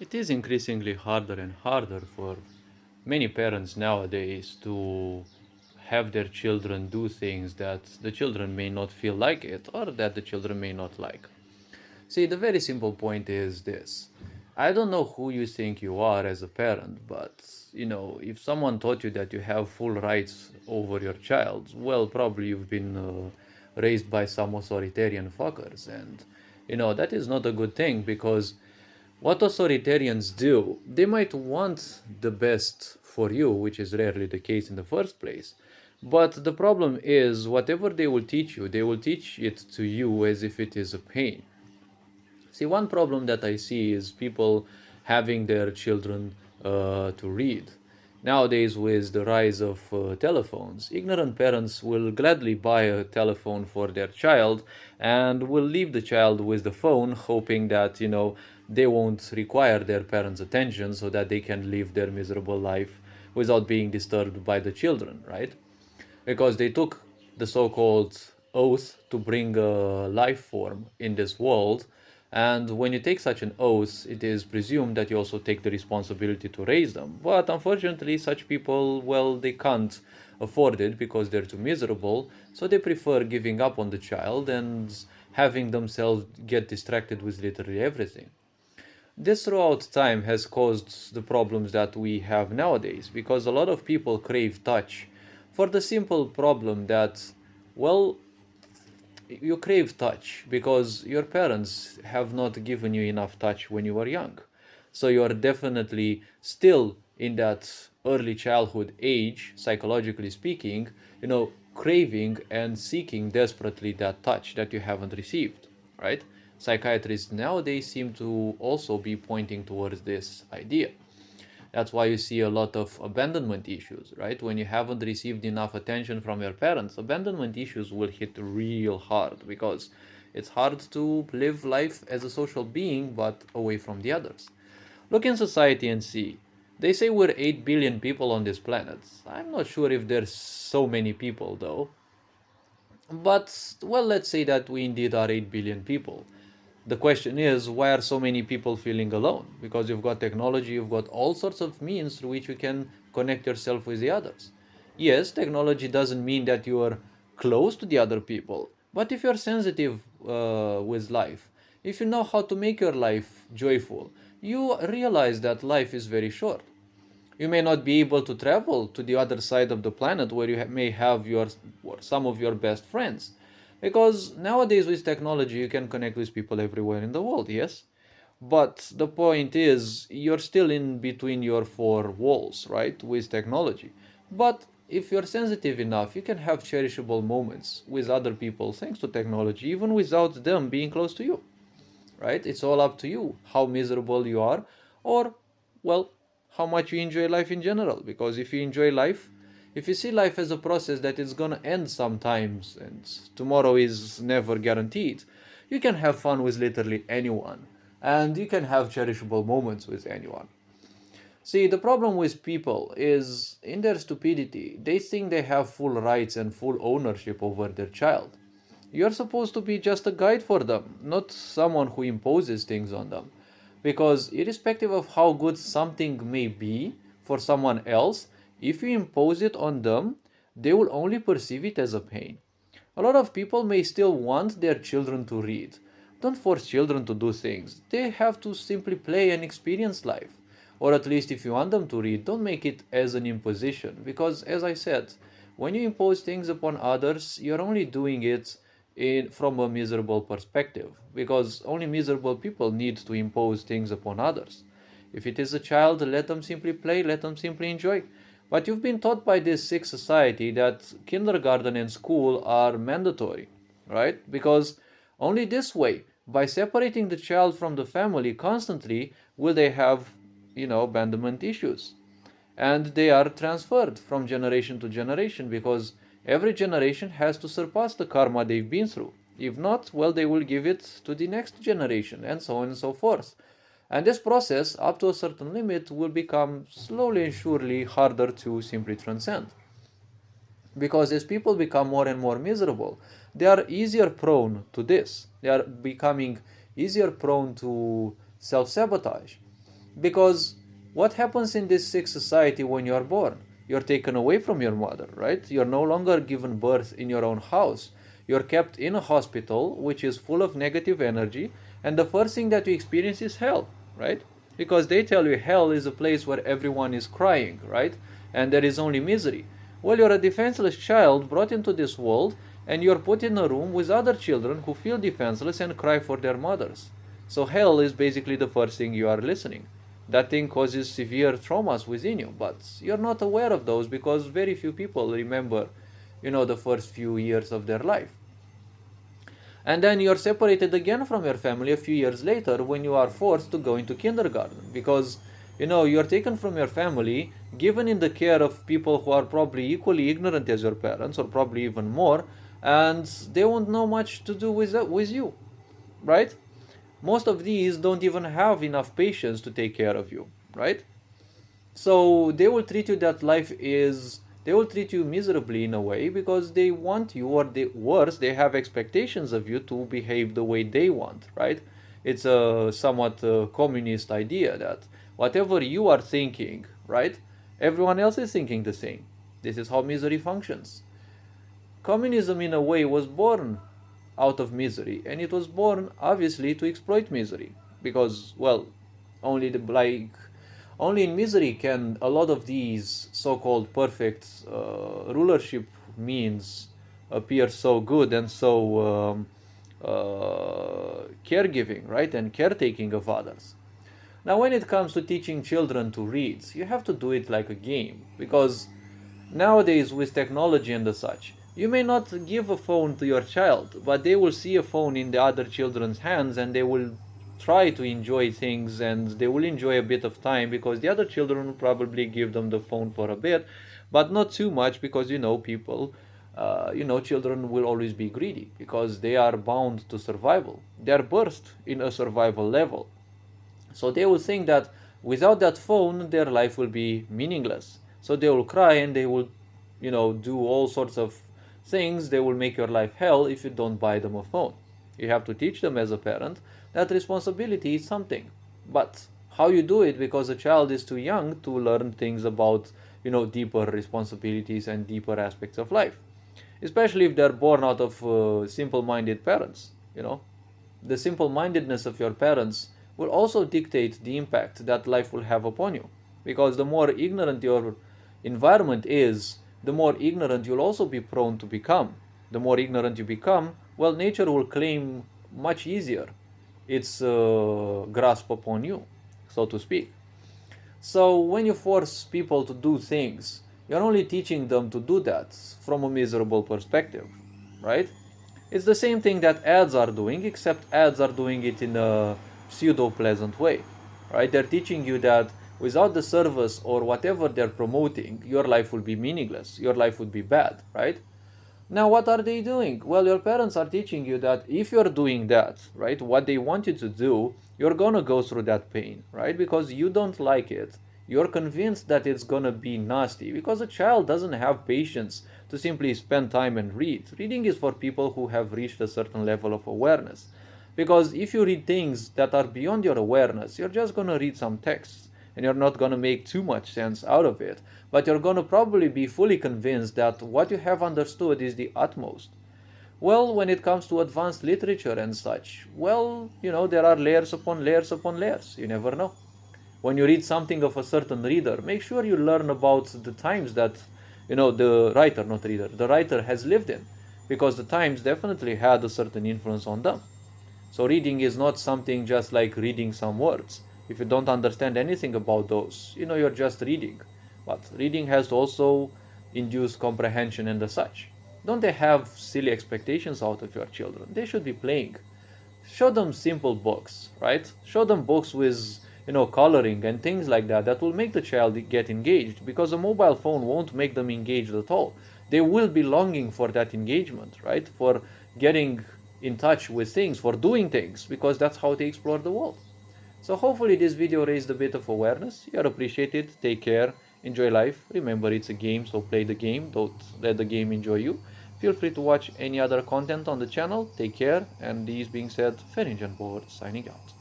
It is increasingly harder and harder for many parents nowadays to have their children do things that the children may not feel like it or that the children may not like. See, the very simple point is this. I don't know who you think you are as a parent, but if someone taught you that you have full rights over your child, well, probably you've been raised by some authoritarian fuckers, and that is not a good thing because what authoritarians do, they might want the best for you, which is rarely the case in the first place. But the problem is, whatever they will teach you, they will teach it to you as if it is a pain. See, one problem that I see is people having their children to read. Nowadays, with the rise of telephones, ignorant parents will gladly buy a telephone for their child and will leave the child with the phone, hoping that, they won't require their parents' attention so that they can live their miserable life without being disturbed by the children, right? Because they took the so-called oath to bring a life form in this world. And when you take such an oath, it is presumed that you also take the responsibility to raise them. But unfortunately, such people, well, they can't afford it because they're too miserable. So they prefer giving up on the child and having themselves get distracted with literally everything. This throughout time has caused the problems that we have nowadays because a lot of people crave touch for the simple problem that, well, you crave touch because your parents have not given you enough touch when you were young. So you are definitely still in that early childhood age, psychologically speaking, craving and seeking desperately that touch that you haven't received, right? Psychiatrists nowadays seem to also be pointing towards this idea. That's why you see a lot of abandonment issues, right? When you haven't received enough attention from your parents, abandonment issues will hit real hard because it's hard to live life as a social being but away from the others. Look in society and see. They say we're 8 billion people on this planet. I'm not sure if there's so many people though. But, well, let's say that we indeed are 8 billion people. The question is, why are so many people feeling alone? Because you've got technology, you've got all sorts of means through which you can connect yourself with the others. Yes, technology doesn't mean that you are close to the other people, but if you're sensitive with life, if you know how to make your life joyful, you realize that life is very short. You may not be able to travel to the other side of the planet where you may have your or some of your best friends, because nowadays with technology you can connect with people everywhere in the world, yes, but the point is you're still in between your four walls, right, with technology. But if you're sensitive enough, you can have cherishable moments with other people thanks to technology, even without them being close to you, right? It's all up to you how miserable you are, or, well, how much you enjoy life in general. Because if you enjoy life, if you see life as a process that is gonna end sometimes and tomorrow is never guaranteed, you can have fun with literally anyone and you can have cherishable moments with anyone. See, the problem with people is in their stupidity, they think they have full rights and full ownership over their child. You're supposed to be just a guide for them, not someone who imposes things on them. Because, irrespective of how good something may be for someone else, if you impose it on them, they will only perceive it as a pain. A lot of people may still want their children to read. Don't force children to do things. They have to simply play and experience life. Or at least if you want them to read, don't make it as an imposition. Because as I said, when you impose things upon others, you're only doing it from a miserable perspective. Because only miserable people need to impose things upon others. If it is a child, let them simply play, let them simply enjoy. But you've been taught by this sick society that kindergarten and school are mandatory, right? Because only this way, by separating the child from the family constantly, will they have, abandonment issues. And they are transferred from generation to generation because every generation has to surpass the karma they've been through. If not, well, they will give it to the next generation, and so on and so forth. And this process, up to a certain limit, will become slowly and surely harder to simply transcend. Because as people become more and more miserable, they are easier prone to this. They are becoming easier prone to self sabotage. Because what happens in this sick society when you are born? You're taken away from your mother, right? You're no longer given birth in your own house. You're kept in a hospital which is full of negative energy, and the first thing that you experience is hell, right? Because they tell you hell is a place where everyone is crying, right? And there is only misery. Well, you're a defenseless child brought into this world, and you're put in a room with other children who feel defenseless and cry for their mothers. So hell is basically the first thing you are listening. That thing causes severe traumas within you, but you're not aware of those because very few people remember, the first few years of their life. And then you're separated again from your family a few years later when you are forced to go into kindergarten because, you're taken from your family, given in the care of people who are probably equally ignorant as your parents or probably even more, and they won't know much to do with you, right? Most of these don't even have enough patience to take care of you, right? So they will treat you miserably in a way because they want you, or worse, they have expectations of you to behave the way they want, right? It's a somewhat communist idea that whatever you are thinking, right, everyone else is thinking the same. This is how misery functions. Communism, in a way, was born out of misery, and it was born obviously to exploit misery because, well, only the like only in misery can a lot of these so-called perfect rulership means appear so good and so caregiving, right, and caretaking of others. Now, when it comes to teaching children to read, you have to do it like a game because nowadays, with technology and the such, you may not give a phone to your child, but they will see a phone in the other children's hands and they will try to enjoy things and they will enjoy a bit of time because the other children will probably give them the phone for a bit, but not too much because children will always be greedy because they are bound to survival. They are birthed in a survival level. So they will think that without that phone, their life will be meaningless. So they will cry and they will, do all sorts of things. They will make your life hell if you don't buy them a phone. You have to teach them as a parent that responsibility is something. But how you do it, because a child is too young to learn things about, deeper responsibilities and deeper aspects of life. Especially if they're born out of simple-minded parents, the simple-mindedness of your parents will also dictate the impact that life will have upon you. Because the more ignorant your environment is, the more ignorant you'll also be prone to become. The more ignorant you become, well, nature will claim much easier its grasp upon you, so to speak. So when you force people to do things, you're only teaching them to do that from a miserable perspective, right? It's the same thing that ads are doing, except ads are doing it in a pseudo-pleasant way, right? They're teaching you that without the service or whatever they're promoting, your life will be meaningless, your life would be bad, right? Now, what are they doing? Well, your parents are teaching you that if you're doing that, right, what they want you to do, you're gonna go through that pain, right? Because you don't like it. You're convinced that it's gonna be nasty because a child doesn't have patience to simply spend time and read. Reading is for people who have reached a certain level of awareness. Because if you read things that are beyond your awareness, you're just gonna read some texts and you're not going to make too much sense out of it, but you're going to probably be fully convinced that what you have understood is the utmost. Well, when it comes to advanced literature and such, well, there are layers upon layers upon layers. You never know. When you read something of a certain reader, make sure you learn about the times that, the writer has lived in, because the times definitely had a certain influence on them. So reading is not something just like reading some words. If you don't understand anything about those, you're just reading. But reading has to also induce comprehension and the such. Don't they have silly expectations out of your children? They should be playing. Show them simple books, right? Show them books with, coloring and things like that that will make the child get engaged, because a mobile phone won't make them engaged at all. They will be longing for that engagement, right? For getting in touch with things, for doing things, because that's how they explore the world. So hopefully this video raised a bit of awareness. You're appreciated. Take care. Enjoy life. Remember, it's a game, so play the game. Don't let the game enjoy you. Feel free to watch any other content on the channel. Take care. And these being said, Ferenc Board signing out.